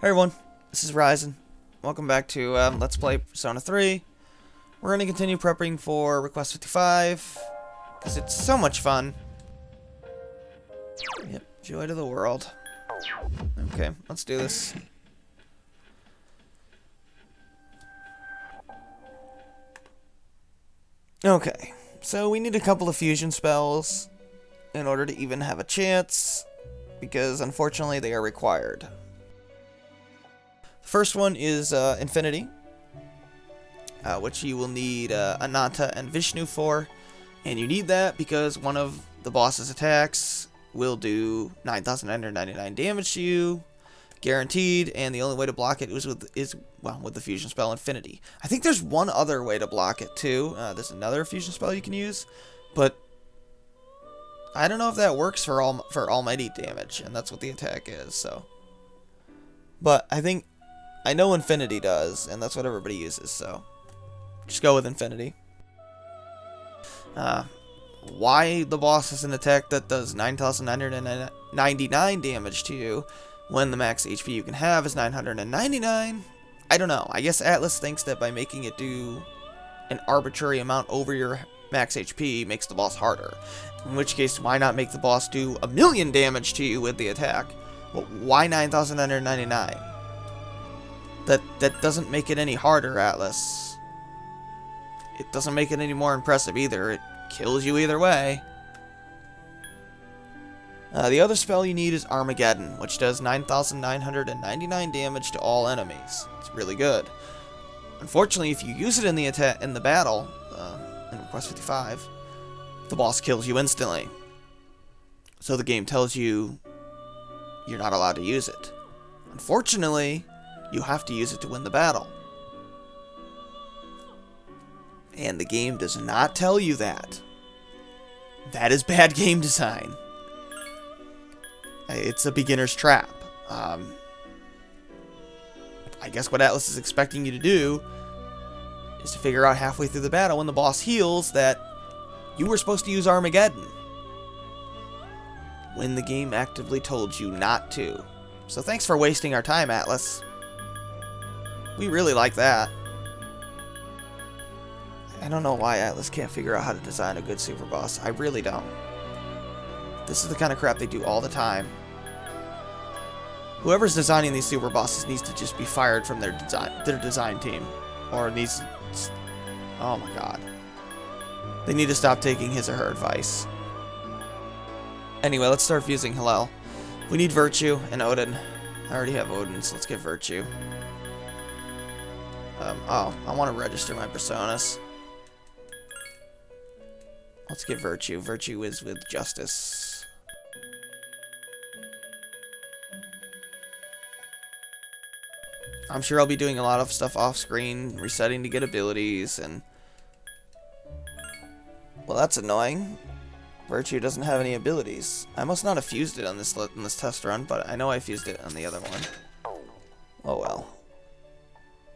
Hey everyone, this is Ryzen. Welcome back to Let's Play Persona 3. We're going to continue prepping for Request 55, because it's so much fun. Yep, joy to the world. Okay, let's do this. Okay, so we need a couple of fusion spells in order to even have a chance, because unfortunately they are required. First one is Infinity, which you will need Ananta and Vishnu for, and you need that because one of the boss's attacks will do 9,999 damage to you, guaranteed, and the only way to block it is with the fusion spell Infinity. I think there's one other way to block it too. There's another fusion spell you can use, but I don't know if that works for almighty damage, and that's what the attack is. So, but I know Infinity does, and that's what everybody uses, so just go with Infinity. Why the boss has an attack that does 9,999 damage to you when the max HP you can have is 999? I don't know. I guess Atlas thinks that by making it do an arbitrary amount over your max HP makes the boss harder. In which case, why not make the boss do 1,000,000 damage to you with the attack? Well, why 9,999? That doesn't make it any harder, Atlas. It doesn't make it any more impressive either. It kills you either way. The other spell you need is Armageddon, which does 9,999 damage to all enemies. It's really good. Unfortunately, if you use it in the battle, in Request 55, the boss kills you instantly. So the game tells you you're not allowed to use it. Unfortunately, you have to use it to win the battle. And the game does not tell you that. That is bad game design. It's a beginner's trap. I guess what Atlas is expecting you to do is to figure out halfway through the battle when the boss heals that you were supposed to use Armageddon, when the game actively told you not to. So thanks for wasting our time, Atlas. We really like that. I don't know why Atlas can't figure out how to design a good super boss. I really don't. This is the kind of crap they do all the time. Whoever's designing these super bosses needs to just be fired from their design team. Or needs to... Oh my god. They need to stop taking his or her advice. Anyway, let's start fusing Helel. We need Virtue and Odin. I already have Odin, so let's get Virtue. I want to register my personas. Let's get Virtue. Virtue is with Justice. I'm sure I'll be doing a lot of stuff off screen, resetting to get abilities, and... Well, that's annoying. Virtue doesn't have any abilities. I must not have fused it on this test run, but I know I fused it on the other one. Oh well.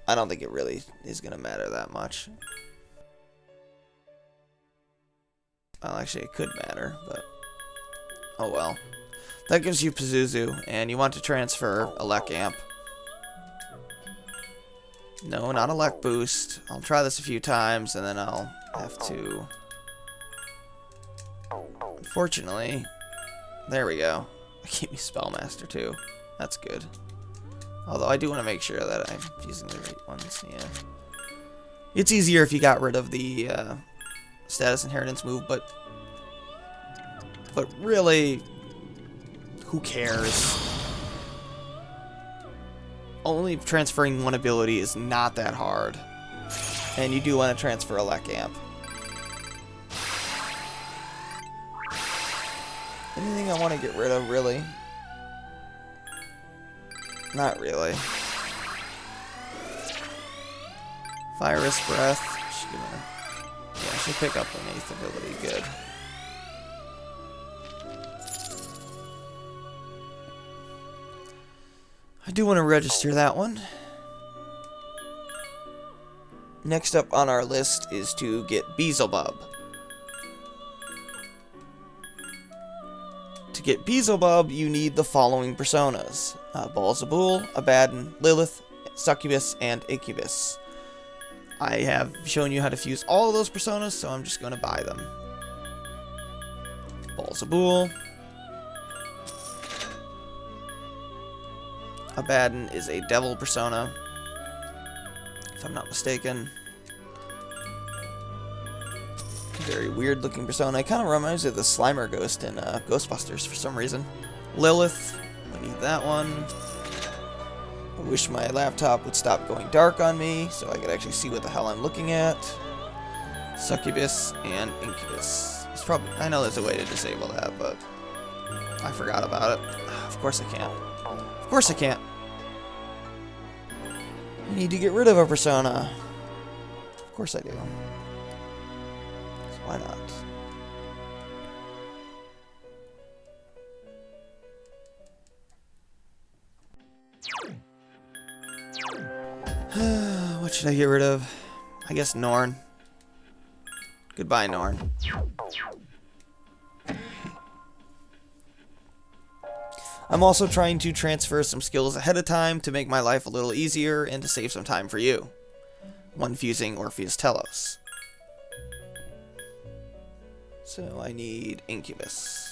I don't think it really is going to matter that much. Well, actually, it could matter, but... Oh well. That gives you Pazuzu, and you want to transfer Elec Amp. No, not Elec Boost. I'll try this a few times, and then I'll have to... Unfortunately... There we go. I gave me Spellmaster, too. That's good. Although I do want to make sure that I'm using the right ones, yeah. It's easier if you got rid of the status inheritance move, but really, who cares? Only transferring one ability is not that hard. And you do want to transfer Elec Amp. Anything I want to get rid of, really? Not really. Virus Breath. She'll pick up an 8th ability. Good. I do want to register that one. Next up on our list is to get Beezlebub. To get Beezlebub, you need the following personas. Baal, Zebul, Abaddon, Lilith, Succubus, and Incubus. I have shown you how to fuse all of those personas, so I'm just going to buy them. Baal, Zebul. Abaddon is a devil persona, if I'm not mistaken. Very weird looking persona. It kind of reminds me of the Slimer ghost in Ghostbusters for some reason. Lilith, we need that one. I wish my laptop would stop going dark on me so I could actually see what the hell I'm looking at. Succubus and Incubus. It's probably, I know there's a way to disable that, but I forgot about it. Of course I can't. Of course I can't. I need to get rid of a persona. Of course I do. So why not? What should I get rid of? I guess Norn. Goodbye, Norn. I'm also trying to transfer some skills ahead of time to make my life a little easier and to save some time for you. One fusing Orpheus Telos. So I need Incubus.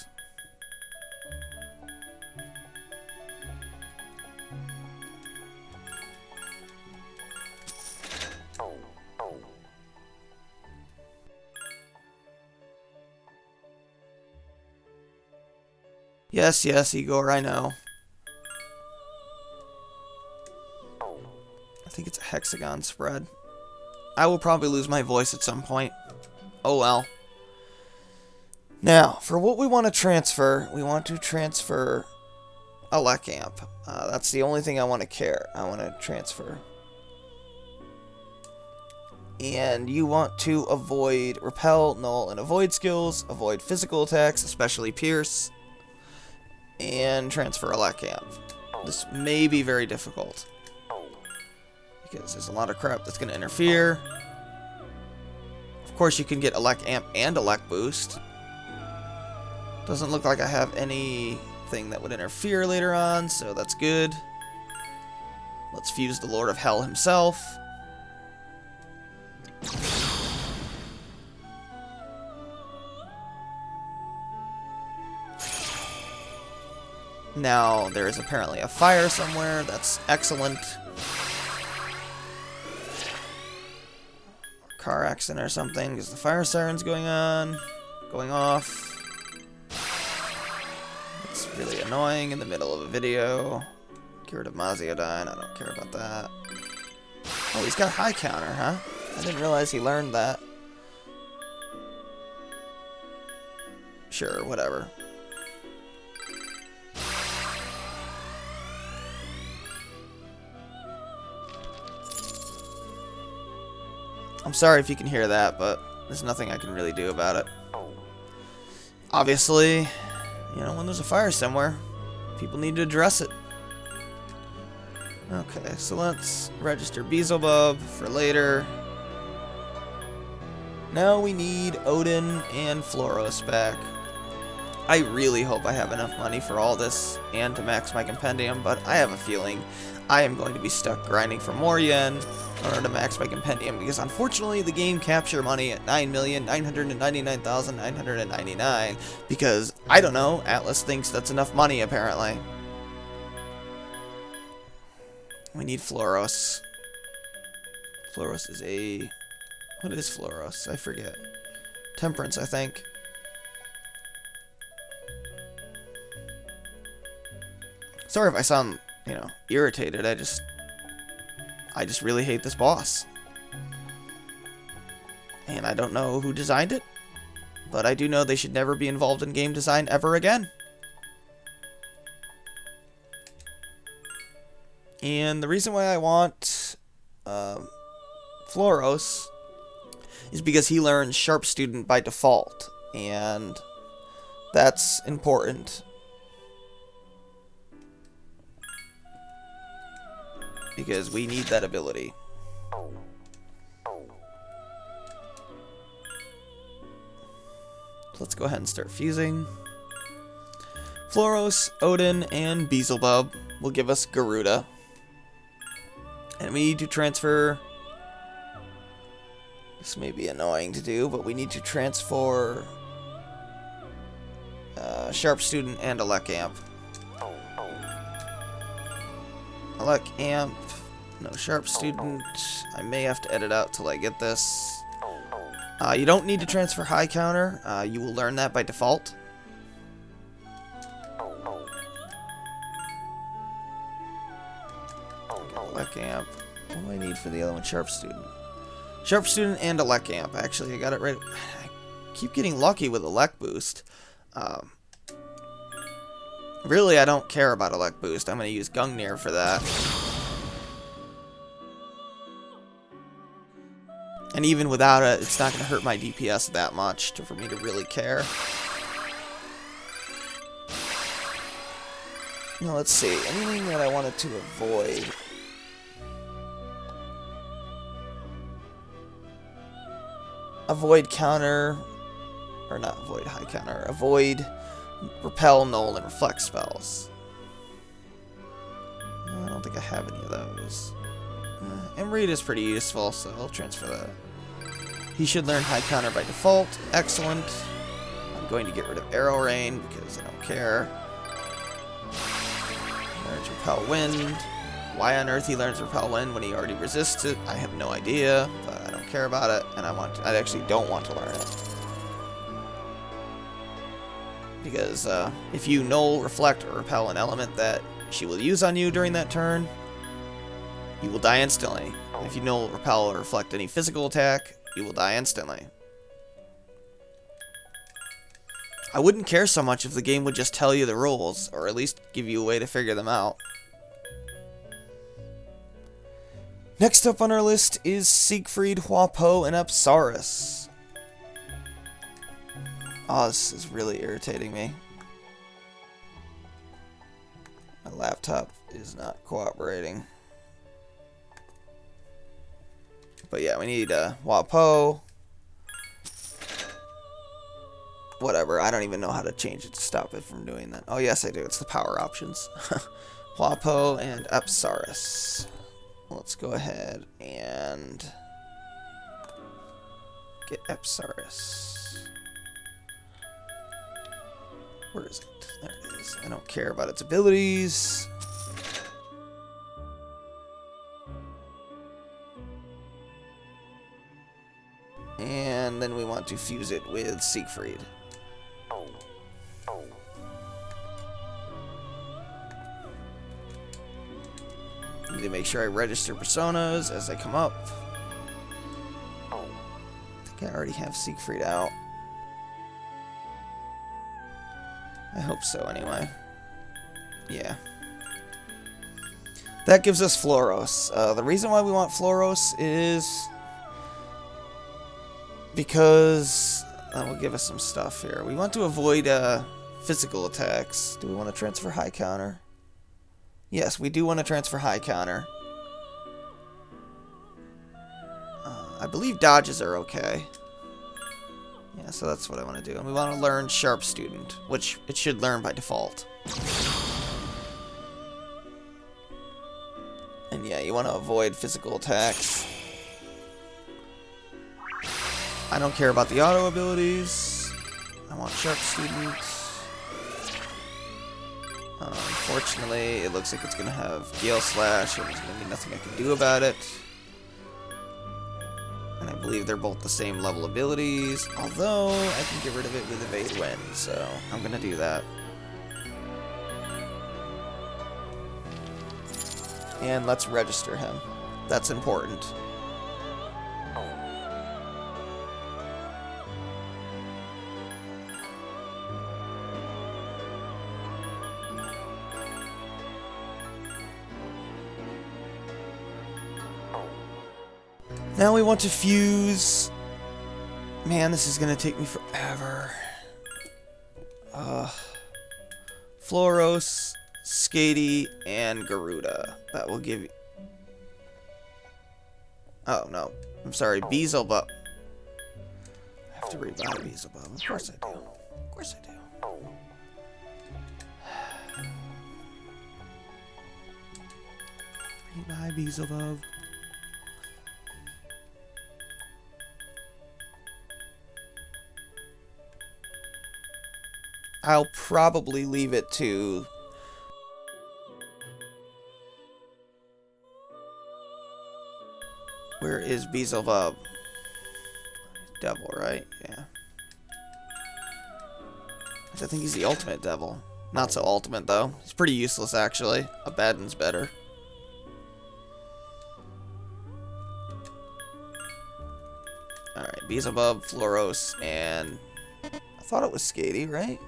Yes, yes, Igor, I know. I think it's a hexagon spread. I will probably lose my voice at some point. Oh well. Now, for what we want to transfer Elec Amp. That's the only thing I want to transfer. And you want to avoid Repel, Null, and Avoid skills, avoid physical attacks, especially Pierce, and transfer Elec Amp. This may be very difficult, because there's a lot of crap that's going to interfere. Of course, you can get Elec Amp and Elec Boost. Doesn't look like I have anything that would interfere later on, so that's good. Let's fuse the Lord of Hell himself. Now, there is apparently a fire somewhere. That's excellent. Car accident or something, because the fire siren's going off. It's really annoying in the middle of a video. Get rid of Maziodine, I don't care about that. Oh, he's got high counter, huh? I didn't realize he learned that. Sure, whatever. I'm sorry if you can hear that, but there's nothing I can really do about it. Obviously, you know, when there's a fire somewhere, people need to address it. Okay, so let's register Beezlebub for later. Now we need Odin and Flauros back. I really hope I have enough money for all this and to max my compendium, but I have a feeling I am going to be stuck grinding for more yen in order to max my compendium, because unfortunately the game caps your money at 9,999,999, because, I don't know, Atlas thinks that's enough money apparently. We need Flauros. Flauros is a... What is Flauros? I forget. Temperance, I think. Sorry if I sound, you know, irritated. I just really hate this boss. And I don't know who designed it, but I do know they should never be involved in game design ever again. And the reason why I want Flauros is because he learns Sharp Student by default, and that's important. Because we need that ability. Let's go ahead and start fusing. Flauros, Odin, and Beezlebub will give us Garuda. And we need to transfer... This may be annoying to do, but we need to transfer... Sharp Student and Elec Amp. Elec Amp, no Sharp Student. I may have to edit out till I get this. You don't need to transfer High Counter. You will learn that by default. Elec Amp. What do I need for the other one? Sharp Student. Sharp Student and Elec Amp. Actually, I got it right. I keep getting lucky with Elec Boost. Really, I don't care about Elec Boost. I'm going to use Gungnir for that. And even without it, it's not going to hurt my DPS that much for me to really care. Now, let's see. Anything that I wanted to avoid. Avoid counter. Or not avoid high counter. Avoid... Repel, Null, and Reflect spells. I don't think I have any of those. Read is pretty useful, so I'll transfer that. He should learn High Counter by default. Excellent. I'm going to get rid of Arrow Rain because I don't care. Learns Repel Wind. Why on earth he learns Repel Wind when he already resists it, I have no idea, but I don't care about it, and I actually don't want to learn it. Because if you Null, Reflect, or Repel an element that she will use on you during that turn, you will die instantly. If you Null, Repel, or Reflect any physical attack, you will die instantly. I wouldn't care so much if the game would just tell you the rules, or at least give you a way to figure them out. Next up on our list is Siegfried, Huapo, and Apsaras. Oh, this is really irritating me. My laptop is not cooperating. But yeah, we need Huapo. Whatever, I don't even know how to change it to stop it from doing that. Oh yes, I do. It's the power options. Huapo and Apsaras. Let's go ahead and get Apsaras. Where is it? There it is. I don't care about its abilities. And then we want to fuse it with Siegfried. Need to make sure I register personas as they come up. I think I already have Siegfried out. I hope so, anyway. Yeah. That gives us Flauros. The reason why we want Flauros is because that will give us some stuff here. We want to avoid physical attacks. Do we want to transfer High Counter? Yes, we do want to transfer High Counter. I believe dodges are okay. Yeah, so that's what I want to do. And we want to learn Sharp Student, which it should learn by default. And yeah, you want to avoid physical attacks. I don't care about the auto abilities. I want Sharp Student. Unfortunately, it looks like it's going to have Gale Slash, and there's going to be nothing I can do about it. And I believe they're both the same level abilities, although I can get rid of it with Evade Wind, so I'm going to do that. And let's register him. That's important. Now we want to fuse... Man, this is going to take me forever. Flauros, Skadi, and Garuda. That will give you... Oh, no. I'm sorry, Beezlebub. I have to rebuy Beezlebub. Of course I do. Of course I do. Bye, Beezlebub. I'll probably leave it to... Where is Beezlebub? Devil, right? Yeah. I think he's the ultimate devil. Not so ultimate, though. He's pretty useless, actually. Abaddon's better. Alright, Beezlebub, Flauros, and... I thought it was Skadi, right?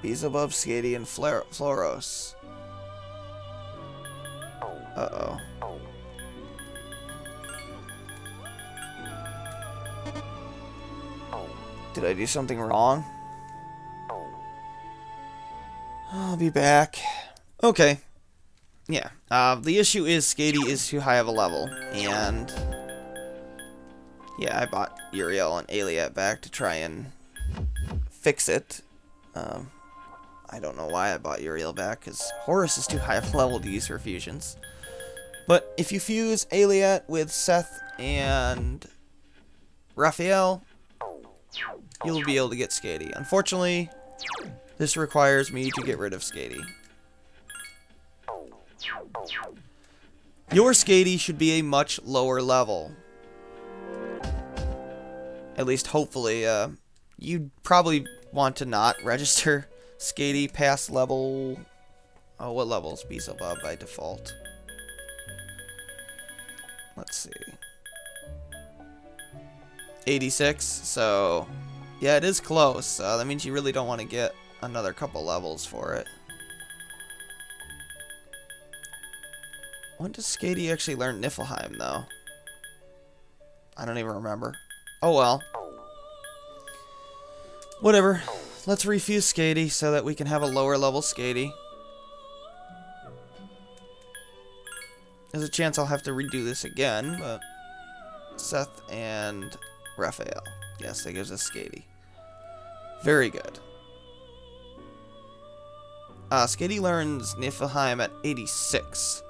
Beezlebub, Skadi, and Flauros. Uh-oh. Did I do something wrong? I'll be back. Okay. Yeah. The issue is Skadi is too high of a level, and... Yeah, I bought Uriel and Elec back to try and fix it. I don't know why I bought Uriel back, because Horus is too high of a level to use for fusions. But if you fuse Elec with Seth and Raphael, you'll be able to get Skadi. Unfortunately, this requires me to get rid of Skadi. Your Skadi should be a much lower level. At least, hopefully, you'd probably want to not register Skadi past level... Oh, what level is Beezlebub by default? Let's see. 86, so... Yeah, it is close. That means you really don't want to get another couple levels for it. When does Skadi actually learn Niflheim, though? I don't even remember. Oh well. Whatever. Let's refuse Skadi so that we can have a lower level Skadi. There's a chance I'll have to redo this again, but... Seth and Raphael. Yes, that gives us Skadi. Very good. Skadi learns Niflheim at 86.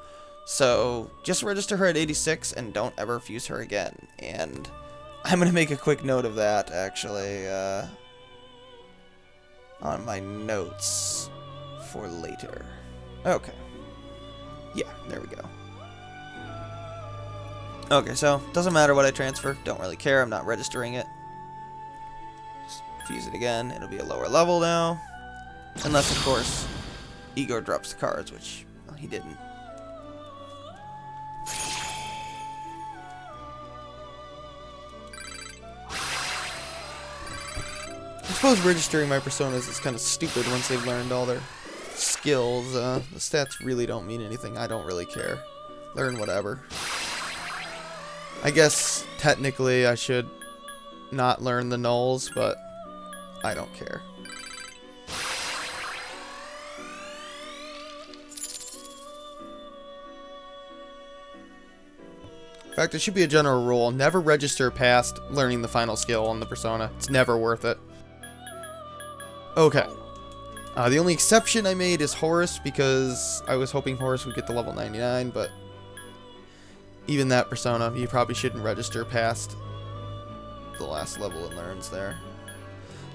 So, just register her at 86 and don't ever fuse her again. And I'm going to make a quick note of that, actually, on my notes for later. Okay. Yeah, there we go. Okay, so, doesn't matter what I transfer. Don't really care. I'm not registering it. Just fuse it again. It'll be a lower level now. Unless, of course, Igor drops the cards, which well, he didn't. I suppose registering my personas is kind of stupid once they've learned all their skills. The stats really don't mean anything. I don't really care. Learn whatever. I guess technically I should not learn the nulls, but I don't care. In fact, it should be a general rule. Never register past learning the final skill on the persona. It's never worth it. Okay. The only exception I made is Horus, because I was hoping Horus would get to level 99, but even that persona, you probably shouldn't register past the last level it learns there.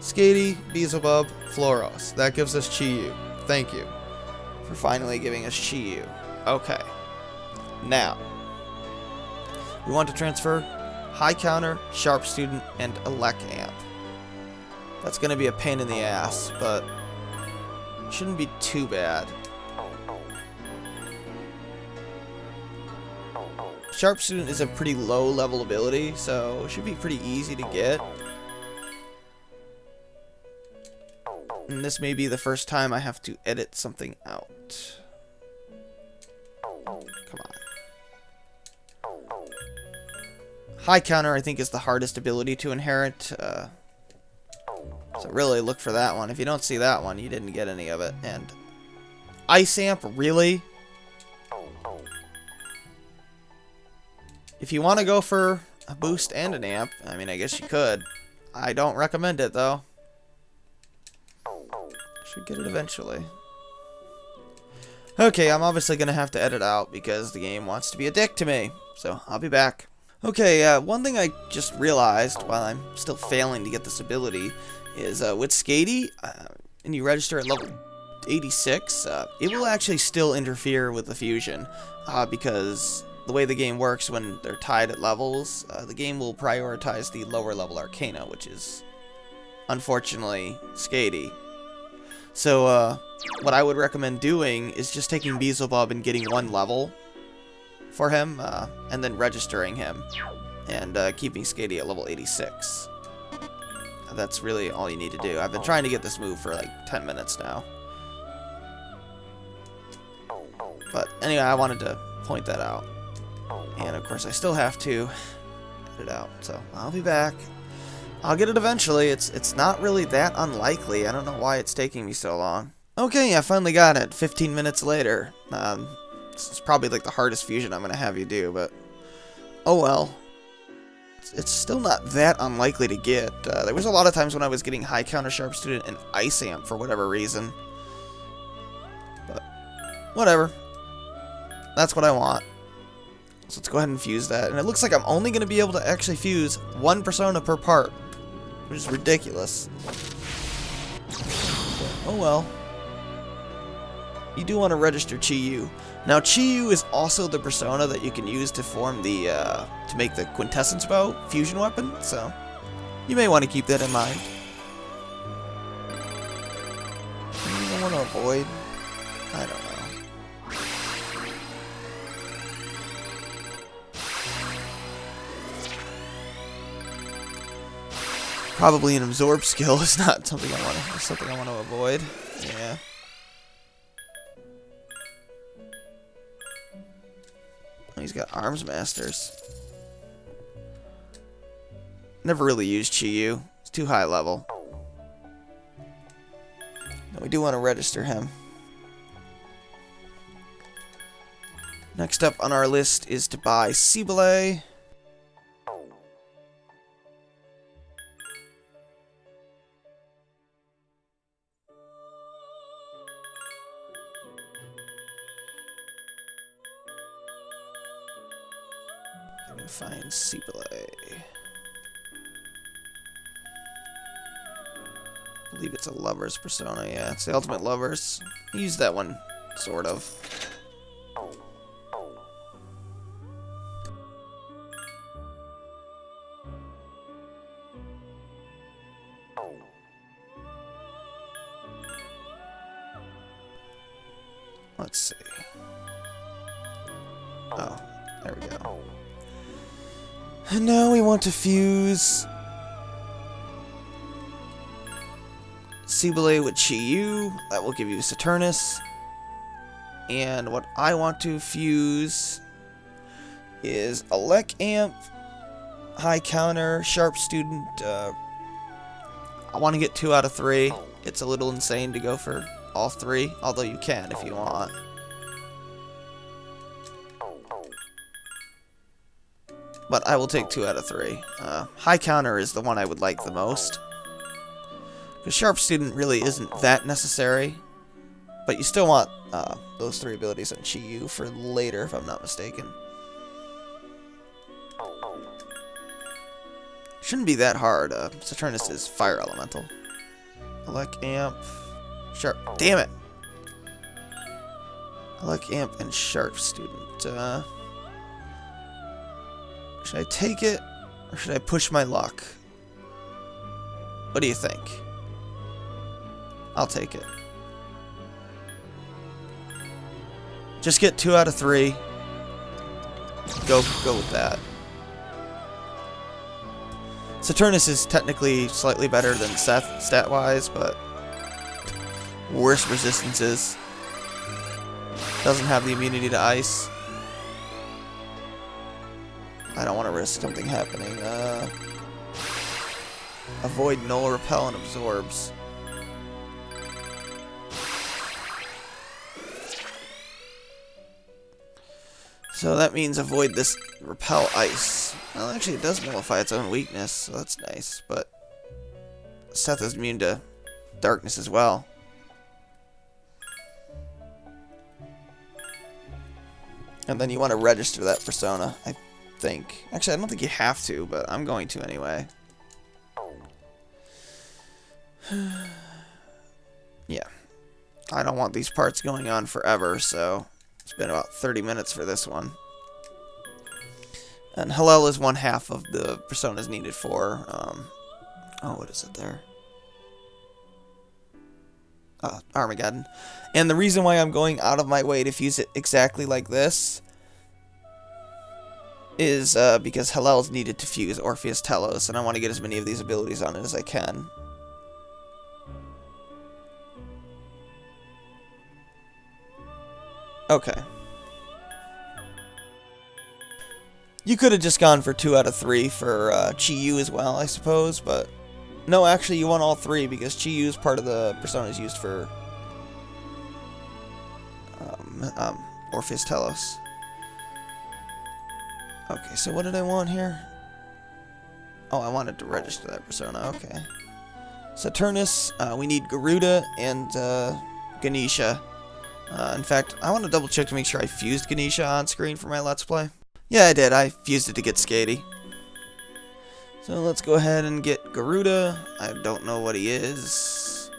Skadi, Beezlebub, Flauros. That gives us Chi-Yu. Thank you for finally giving us Chi-Yu. Okay. Now, we want to transfer High Counter, Sharp Student, and Elec Amp. That's going to be a pain in the ass, but it shouldn't be too bad. Sharp Student is a pretty low level ability, so it should be pretty easy to get. And this may be the first time I have to edit something out. Come on. High Counter, I think, is the hardest ability to inherit. So really look for that one. If you don't see that one, you didn't get any of it. And Ice Amp, really? If you want to go for a boost and an amp, I mean, I guess you could. I don't recommend it, though. Should get it eventually. Okay, I'm obviously going to have to edit out because the game wants to be a dick to me. So, I'll be back. Okay, one thing I just realized while I'm still failing to get this ability is with Skadi, and you register at level 86, it will actually still interfere with the fusion because the way the game works when they're tied at levels, the game will prioritize the lower level Arcana, which is unfortunately Skadi. So what I would recommend doing is just taking Beezlebub and getting 1 level for him, and then registering him, and keeping Skadi at level 86. That's really all you need to do. I've been trying to get this move for like 10 minutes now. But anyway, I wanted to point that out. And of course I still have to edit out, so I'll be back. I'll get it eventually. It's not really that unlikely. I don't know why it's taking me so long. Okay, I finally got it. 15 minutes later. This is probably like the hardest fusion I'm gonna have you do, but oh well. It's still not that unlikely to get. There was a lot of times when I was getting high counter sharp student and ice amp for whatever reason. But whatever. That's what I want. So let's go ahead and fuse that. And it looks like I'm only going to be able to actually fuse 1 persona per part, which is ridiculous. Oh well. You do want to register Chi-Yu. Now Chi-Yu is also the persona that you can use to form the, to make the Quintessence Bow fusion weapon, so you may want to keep that in mind. Anything I want to avoid? I don't know. Probably an absorb skill is not something I want to avoid. Yeah. Oh, he's got arms masters. Never really used Chi-Yu. It's too high level. No, we do want to register him. Next up on our list is to buy Cybele. Find Cybele. I believe it's a lover's persona, yeah. It's the ultimate lovers. I used that one, sort of. Let's see. Oh, there we go. And now we want to fuse Cybele with Chi-Yu. That will give you Saturnus. And what I want to fuse is Elec Amp, High Counter, Sharp Student. I want to get 2 out of 3. It's a little insane to go for all 3, although you can if you want. But I will take 2 out of 3. High Counter is the one I would like the most. Because Sharp Student really isn't that necessary. But you still want those 3 abilities on Chi-Yu for later, if I'm not mistaken. Shouldn't be that hard. Saturnus is Fire Elemental. Elec Amp. Sharp. Damn it! Elec Amp and Sharp Student. Should I take it, or should I push my luck? What do you think? I'll take it. Just get 2 out of 3. Go with that. Saturnus is technically slightly better than Seth, stat-wise, but worse resistances. Doesn't have the immunity to ice. I don't want to risk something happening. Avoid Null, Repel, and Absorbs. So that means avoid this Repel Ice. Well, actually it does nullify its own weakness, so that's nice, but Seth is immune to darkness as well. And then you want to register that persona, I think. Actually, I don't think you have to, but I'm going to anyway. Yeah. I don't want these parts going on forever, so it's been about 30 minutes for this one. And Helel is 1/2 of the personas needed for, oh, what is it there? Armageddon. And the reason why I'm going out of my way to fuse it exactly like this is because Helel's needed to fuse Orpheus Telos, and I want to get as many of these abilities on it as I can. Okay. You could have just gone for 2 out of 3 for Chi-Yu as well, I suppose, but... No, actually, you want all 3, because Chi-Yu is part of the personas used for Orpheus Telos. Okay, so what did I want here? Oh, I wanted to register that persona, okay. Saturnus, we need Garuda and Ganesha. In fact, I want to double check to make sure I fused Ganesha on screen for my Let's Play. Yeah, I did. I fused it to get Skadi. So let's go ahead and get Garuda. I don't know what he is.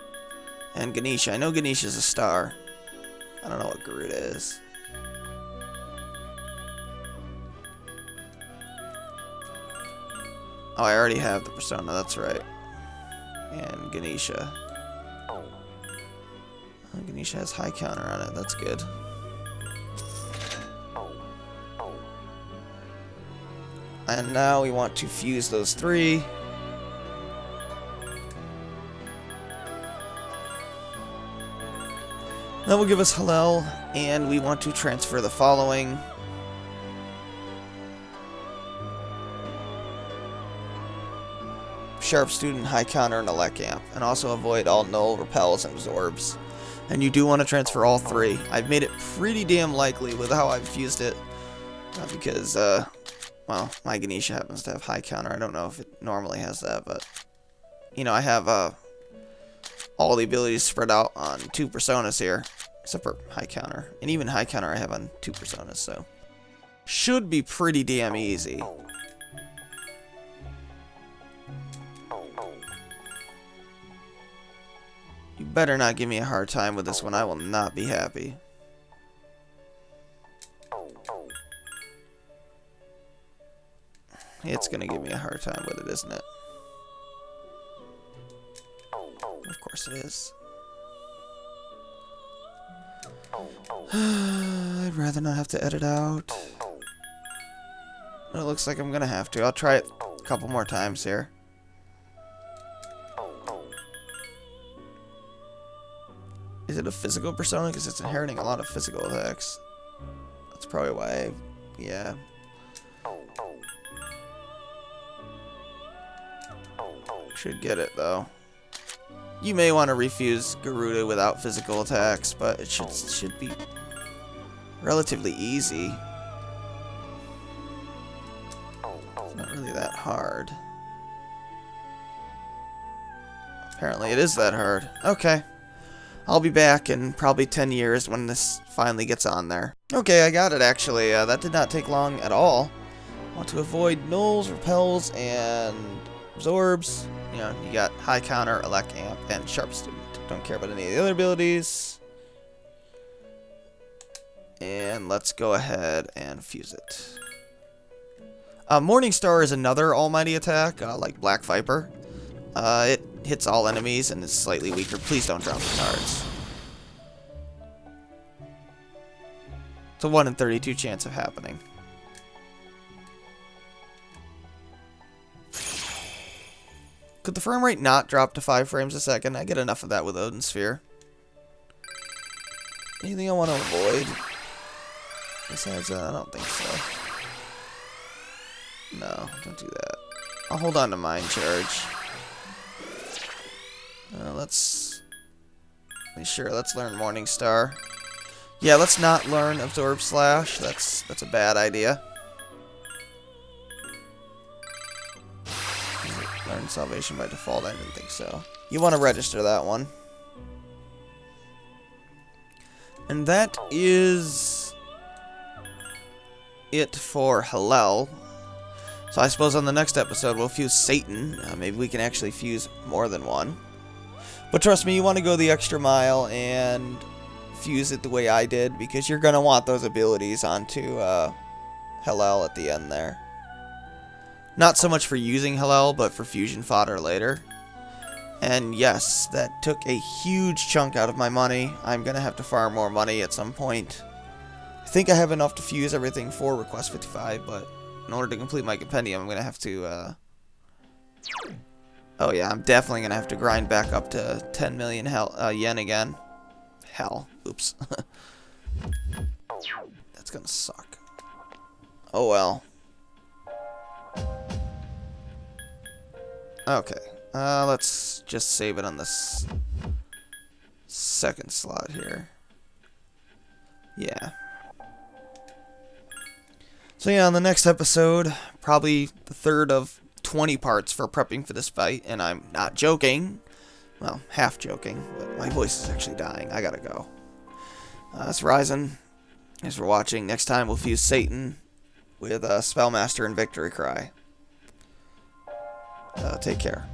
And Ganesha. I know Ganesha's a star. I don't know what Garuda is. Oh, I already have the persona. That's right. And Ganesha. Ganesha has high counter on it. That's good. And now we want to fuse those 3. That will give us Helel, and we want to transfer the following. Sharp Student, High Counter, and Elec Amp, and also avoid all Null, Repels, and Absorbs. And you do want to transfer all 3. I've made it pretty damn likely with how I've fused it, because, well, my Ganesha happens to have high counter. I don't know if it normally has that, but, you know, I have all the abilities spread out on 2 personas here, except for high counter. And even high counter I have on 2 personas, so should be pretty damn easy. You better not give me a hard time with this one. I will not be happy. It's gonna give me a hard time with it, isn't it? Of course it is. I'd rather not have to edit out. It looks like I'm gonna have to. I'll try it a couple more times here. Is it a physical persona? Because it's inheriting a lot of physical attacks. That's probably why yeah. Should get it, though. You may want to refuse Garuda without physical attacks, but it should be relatively easy. It's not really that hard. Apparently it is that hard. Okay. I'll be back in probably 10 years when this finally gets on there. Okay, I got it, actually. That did not take long at all. I want to avoid nulls, repels, and absorbs. You know, you got high counter, Elec Amp, and sharp student. Don't care about any of the other abilities. And let's go ahead and fuse it. Morning Star is another almighty attack, like Black Viper. It hits all enemies and is slightly weaker. Please don't drop the cards. It's a 1 in 32 chance of happening. Could the frame rate not drop to 5 frames a second? I get enough of that with Odin Sphere. Anything I want to avoid? Besides that, I don't think so. No, don't do that. I'll hold on to Mind Charge. Let's learn Morning Star. Yeah, let's not learn Absorb Slash. That's a bad idea. Learn Salvation by default. I didn't think so. You want to register that one. And that is it for Helel. So I suppose on the next episode we'll fuse Satan. Maybe we can actually fuse more than one. But trust me, you want to go the extra mile and fuse it the way I did, because you're going to want those abilities onto Helel at the end there. Not so much for using Helel, but for fusion fodder later. And yes, that took a huge chunk out of my money. I'm going to have to farm more money at some point. I think I have enough to fuse everything for Request 55, but in order to complete my compendium, I'm going to have to... Oh yeah, I'm definitely going to have to grind back up to 10 million yen again. Hell. Oops. That's going to suck. Oh well. Okay. Let's just save it on this second slot here. Yeah. So yeah, on the next episode, probably the third of 20 parts for prepping for this fight, and I'm not joking. Well, half joking, but my voice is actually dying. I gotta go. That's Ryzen. Thanks for watching. Next time we'll fuse Satan with Spellmaster and Victory Cry. Take care.